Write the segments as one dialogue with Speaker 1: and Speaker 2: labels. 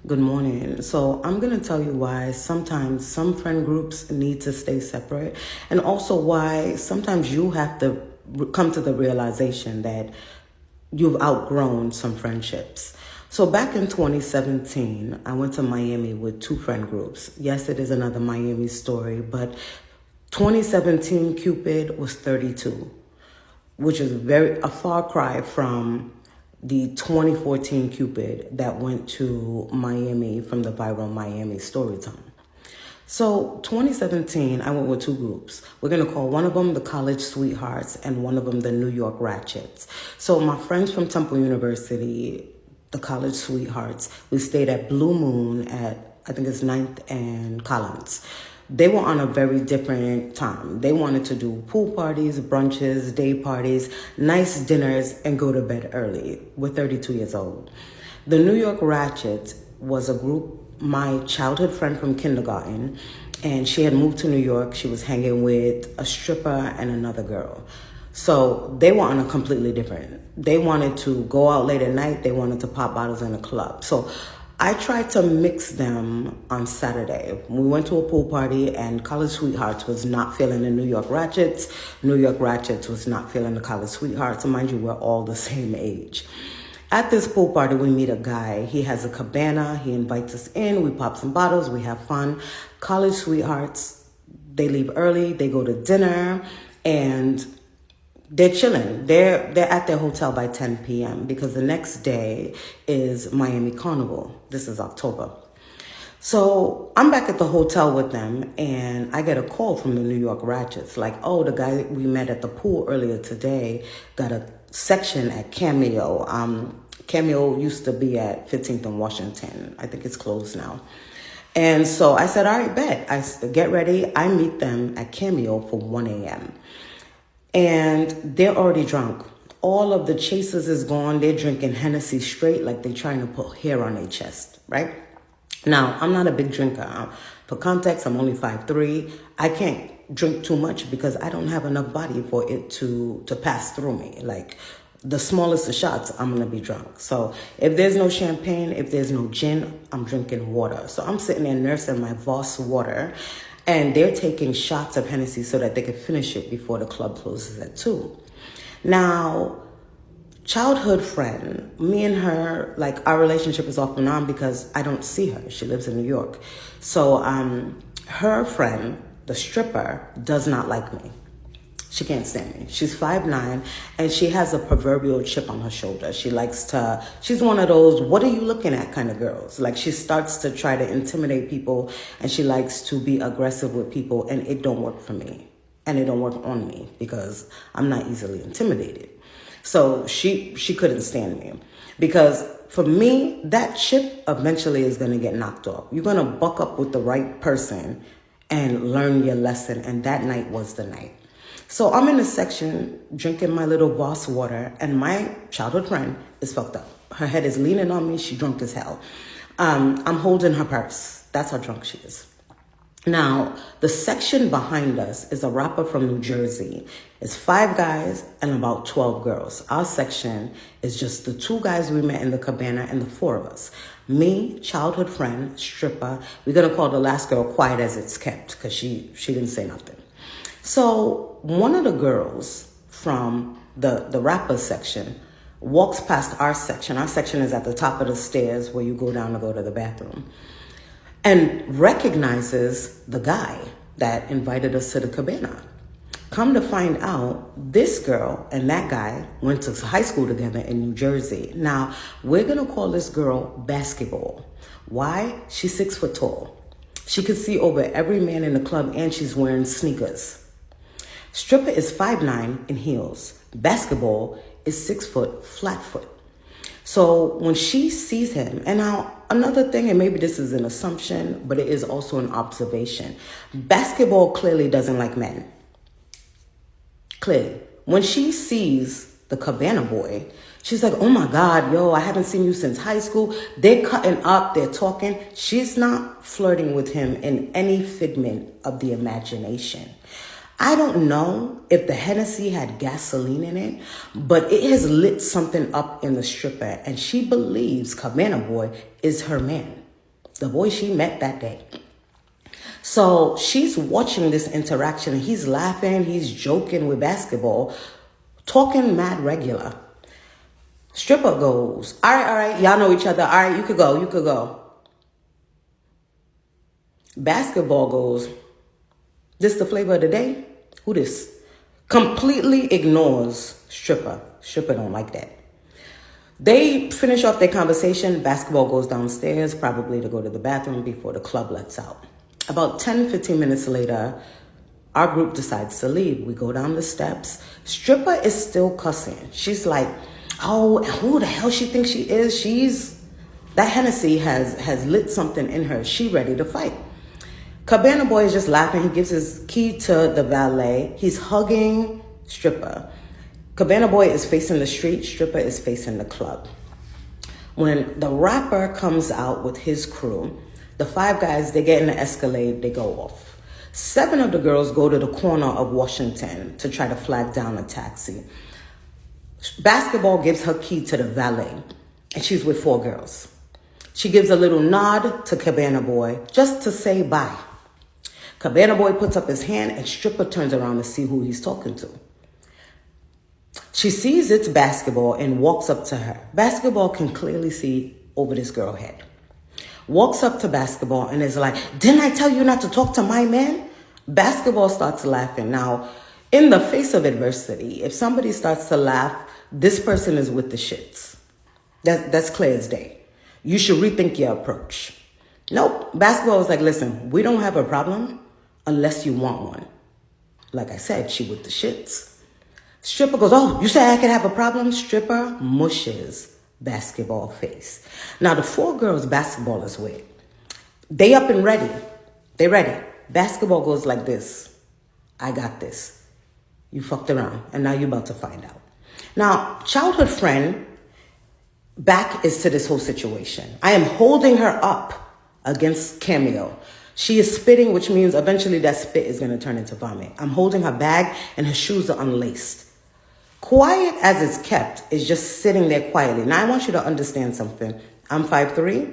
Speaker 1: Good morning. So I'm going to tell you why sometimes some friend groups need to stay separate, and also why sometimes you have to come to the realization that you've outgrown some friendships. So back in 2017, I went to Miami with two friend groups. Yes, it is another Miami story, but 2017 Cupid was 32, which is a far cry from the 2014 Cupid that went to Miami from the viral Miami story time. So 2017, I went with two groups. We're going to call one of them the College Sweethearts and one of them the New York Ratchets. So my friends from Temple University, the College Sweethearts, we stayed at Blue Moon at, I think it's 9th and Collins. They were on a very different time. They wanted to do pool parties, brunches, day parties, nice dinners, and go to bed early. We're 32 years old. The New York Ratchet was a group, my childhood friend from kindergarten, and she had moved to New York. She was hanging with a stripper and another girl. So they were on a completely different. They wanted to go out late at night. They wanted to pop bottles in a club. So I tried to mix them on Saturday. We went to a pool party and College Sweethearts was not feeling the New York Ratchets. New York Ratchets was not feeling the College Sweethearts. So mind you, we're all the same age. At this pool party, we meet a guy. He has a cabana. He invites us in. We pop some bottles. We have fun. College Sweethearts, they leave early. They go to dinner and they're chilling. They're at their hotel by 10 p.m. because the next day is Miami Carnival. This is October. So I'm back at the hotel with them and I get a call from the New York Ratchets. Like, oh, the guy we met at the pool earlier today got a section at Cameo. Cameo used to be at 15th and Washington. I think it's closed now. And so I said, all right, bet. I get ready. I meet them at Cameo for 1 a.m. And they're already drunk. All of the chasers is gone. They're drinking Hennessy straight, like they're trying to put hair on their chest, right? Now, I'm not a big drinker. For context, I'm only 5'3". I can't drink too much because I don't have enough body for it to pass through me. Like, the smallest of shots, I'm going to be drunk. So if there's no champagne, if there's no gin, I'm drinking water. So I'm sitting there nursing my Voss water. And they're taking shots of Hennessy so that they can finish it before the club closes at 2. Now, childhood friend, me and her, like our relationship is off and on because I don't see her. She lives in New York. So her friend, the stripper, does not like me. She can't stand me. She's 5'9", and she has a proverbial chip on her shoulder. She's one of those, what are you looking at kind of girls. Like, she starts to try to intimidate people, and she likes to be aggressive with people, and it don't work for me. And it don't work on me because I'm not easily intimidated. So she couldn't stand me. Because for me, that chip eventually is going to get knocked off. You're going to buck up with the right person and learn your lesson, and that night was the night. So I'm in a section drinking my little Voss water, and my childhood friend is fucked up. Her head is leaning on me. She drunk as hell. I'm holding her purse. That's how drunk she is. Now, the section behind us is a rapper from New Jersey. It's 5 guys and about 12 girls. Our section is just the 2 guys we met in the cabana and the 4 of us. Me, childhood friend, stripper. We're going to call the last girl quiet as it's kept because she didn't say nothing. So one of the girls from the rapper section walks past our section. Our section is at the top of the stairs where you go down to go to the bathroom, and recognizes the guy that invited us to the cabana. Come to find out, this girl and that guy went to high school together in New Jersey. Now, we're going to call this girl Basketball. Why? She's 6 foot tall. She could see over every man in the club, and she's wearing sneakers. Stripper is 5'9" in heels. Basketball is 6 foot, flat foot. So when she sees him, and now another thing, and maybe this is an assumption, but it is also an observation. Basketball clearly doesn't like men. Clearly. When she sees the cabana boy, she's like, oh my God, yo, I haven't seen you since high school. They're cutting up, they're talking. She's not flirting with him in any figment of the imagination. I don't know if the Hennessy had gasoline in it, but it has lit something up in the stripper, and she believes Cabana Boy is her man. the boy she met that day. So she's watching this interaction and he's laughing, he's joking with basketball, talking mad regular. Stripper goes, all right, y'all know each other. All right, you could go. Basketball goes, this the flavor of the day? Who this? Completely ignores stripper. Stripper don't like that. They finish off their conversation. Basketball goes downstairs, probably to go to the bathroom before the club lets out. About 10, 15 minutes later, our group decides to leave. We go down the steps. Stripper is still cussing. She's like, oh, who the hell she thinks she is? That Hennessy has lit something in her. She ready to fight. Cabana Boy is just laughing. He gives his key to the valet. He's hugging Stripper. Cabana Boy is facing the street. Stripper is facing the club. When the rapper comes out with his crew, the 5 guys, they get in the Escalade, they go off. 7 of the girls go to the corner of Washington to try to flag down a taxi. Basketball gives her key to the valet, and she's with 4 girls. She gives a little nod to Cabana Boy just to say bye. Cabana Boy puts up his hand, and Stripper turns around to see who he's talking to. She sees it's Basketball and walks up to her. Basketball can clearly see over this girl's head. Walks up to Basketball and is like, didn't I tell you not to talk to my man? Basketball starts laughing. Now, in the face of adversity, if somebody starts to laugh, this person is with the shits. That's clear as day. You should rethink your approach. Nope. Basketball was like, listen, we don't have a problem unless you want one. Like I said, she with the shits. Stripper goes, oh, you said I could have a problem? Stripper mushes Basketball face. Now, the 4 girls Basketball is with, they up and ready. They ready. Basketball goes like this. I got this. You fucked around, and now you're about to find out. Now, childhood friend back is to this whole situation. I am holding her up against Cameo. She is spitting, which means eventually that spit is going to turn into vomit. I'm holding her bag, and her shoes are unlaced. Quiet as it's kept is just sitting there quietly. Now, I want you to understand something. I'm 5'3".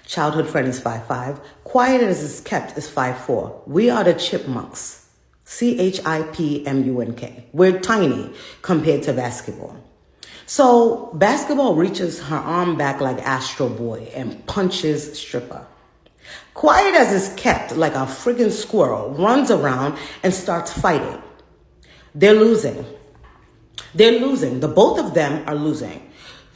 Speaker 1: Childhood friend is 5'5". Quiet as it's kept is 5'4". We are the chipmunks. CHIPMUNK. We're tiny compared to Basketball. So Basketball reaches her arm back like Astro Boy and punches Stripper. Quiet as it's kept, like a friggin' squirrel, runs around and starts fighting. They're losing. The both of them are losing.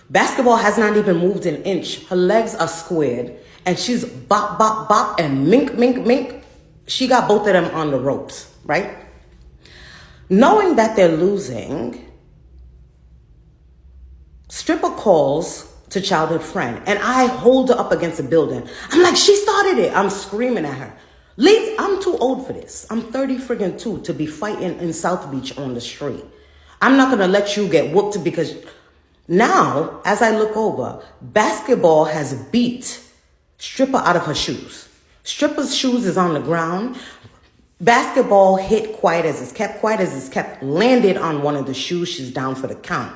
Speaker 1: Basketball has not even moved an inch. Her legs are squared, and she's bop, bop, bop, and mink, mink, mink. She got both of them on the ropes, right? Knowing that they're losing, Stripper calls to childhood friend, and I hold her up against a building. I'm like, she started it. I'm screaming at her. Leave. I'm too old for this. I'm 30 friggin' 2 to be fighting in South Beach on the street. I'm not going to let you get whooped because now, as I look over, Basketball has beat Stripper out of her shoes. Stripper's shoes is on the ground. Basketball hit Quiet as it's kept, landed on one of the shoes. She's down for the count.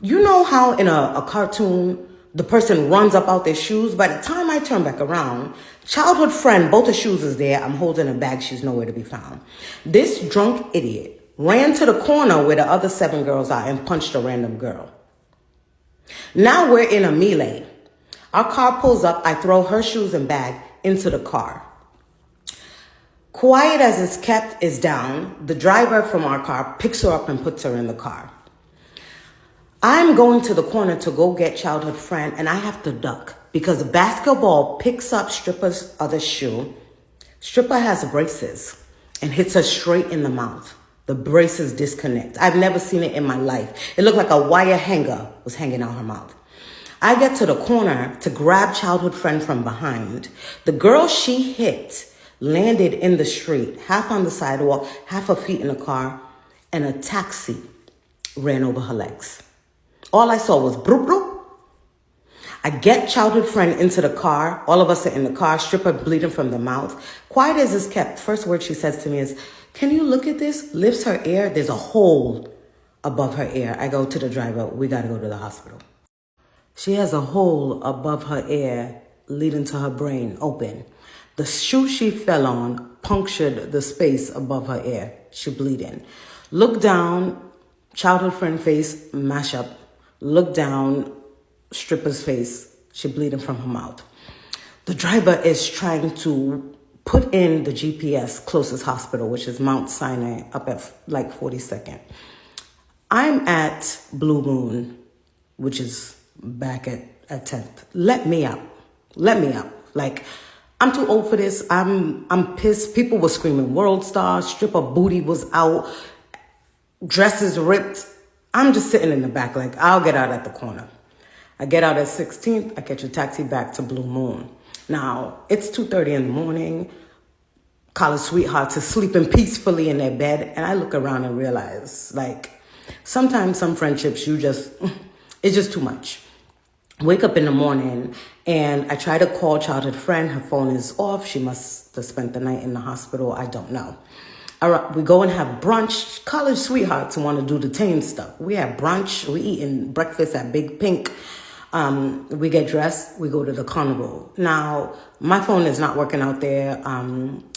Speaker 1: You know how in a cartoon, the person runs up out their shoes? By the time I turn back around, childhood friend, both her shoes is there. I'm holding a bag. She's nowhere to be found. This drunk idiot ran to the corner where the other 7 girls are and punched a random girl. Now we're in a melee. Our car pulls up. I throw her shoes and bag into the car. Quiet as it's kept is down. The driver from our car picks her up and puts her in the car. I'm going to the corner to go get childhood friend, and I have to duck because Basketball picks up Stripper's other shoe. Stripper has braces and hits her straight in the mouth. The braces disconnect. I've never seen it in my life. It looked like a wire hanger was hanging out her mouth. I get to the corner to grab childhood friend from behind. The girl she hit landed in the street, half on the sidewalk, half her feet in the car, and a taxi ran over her legs. All I saw was broop, broop. I get childhood friend into the car. All of us are in the car, Stripper bleeding from the mouth. Quiet as is kept. First word she says to me is, can you look at this? Lifts her ear. There's a hole above her ear. I go to the driver. We got to go to the hospital. She has a hole above her ear leading to her brain open. The shoe she fell on punctured the space above her ear. She bleeding. Look down, childhood friend face, mash up. Look down, stripper's face. She bleeding from her mouth. The driver is trying to put in the GPS closest hospital, which is Mount Sinai up at like 42nd. I'm at Blue Moon, which is back at 10th. Let me out. Let me out. Like, I'm too old for this. I'm pissed. People were screaming world star, stripper booty was out, dresses ripped. I'm just sitting in the back like, I'll get out at the corner. I get out at 16th. I catch a taxi back to Blue Moon. Now, it's 2:30 in the morning. College sweethearts are sleeping peacefully in their bed. And I look around and realize, like, sometimes some friendships, it's just too much. Wake up in the morning and I try to call childhood friend. Her phone is off. She must have spent the night in the hospital. I don't know. We go and have brunch. College sweethearts want to do the tame stuff. We have brunch. We eating breakfast at Big Pink. We get dressed. We go to the carnival. Now, my phone is not working out there.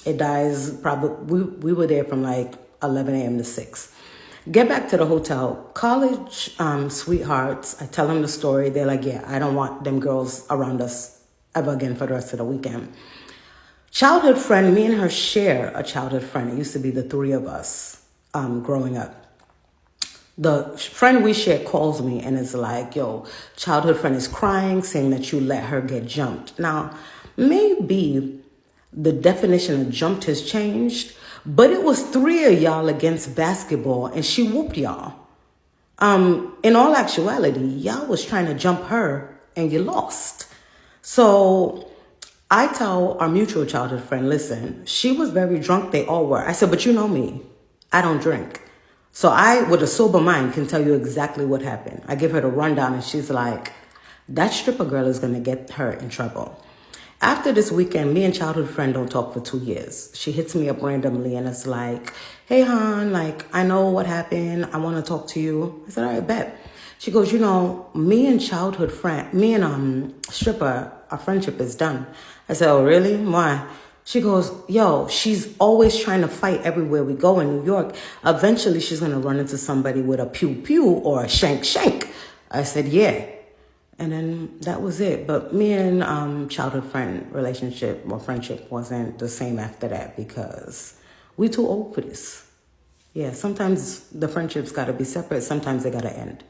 Speaker 1: It dies probably. We were there from like 11 a.m. to 6. Get back to the hotel. College sweethearts, I tell them the story. They're like, yeah, I don't want them girls around us ever again for the rest of the weekend. Childhood friend, me and her share a childhood friend. It used to be the three of us growing up. The friend we share calls me and is like, yo, childhood friend is crying, saying that you let her get jumped. Now, maybe the definition of jumped has changed, but it was 3 of y'all against basketball and she whooped y'all. In all actuality, y'all was trying to jump her and you lost. So I tell our mutual childhood friend, listen, she was very drunk. They all were. I said, but you know me, I don't drink. So I, with a sober mind, can tell you exactly what happened. I give her the rundown and she's like, that stripper girl is going to get her in trouble. After this weekend, me and childhood friend don't talk for 2 years. She hits me up randomly and it's like, hey, hon, like, I know what happened. I want to talk to you. I said, all right, bet. She goes, you know, me and childhood friend, me and stripper, our friendship is done. I said, oh, really? Why? She goes, yo, she's always trying to fight everywhere we go in New York. Eventually, she's going to run into somebody with a pew-pew or a shank-shank. I said, yeah. And then that was it. But me and childhood friend relationship or friendship wasn't the same after that because we too old for this. Yeah, sometimes the friendships got to be separate. Sometimes they got to end.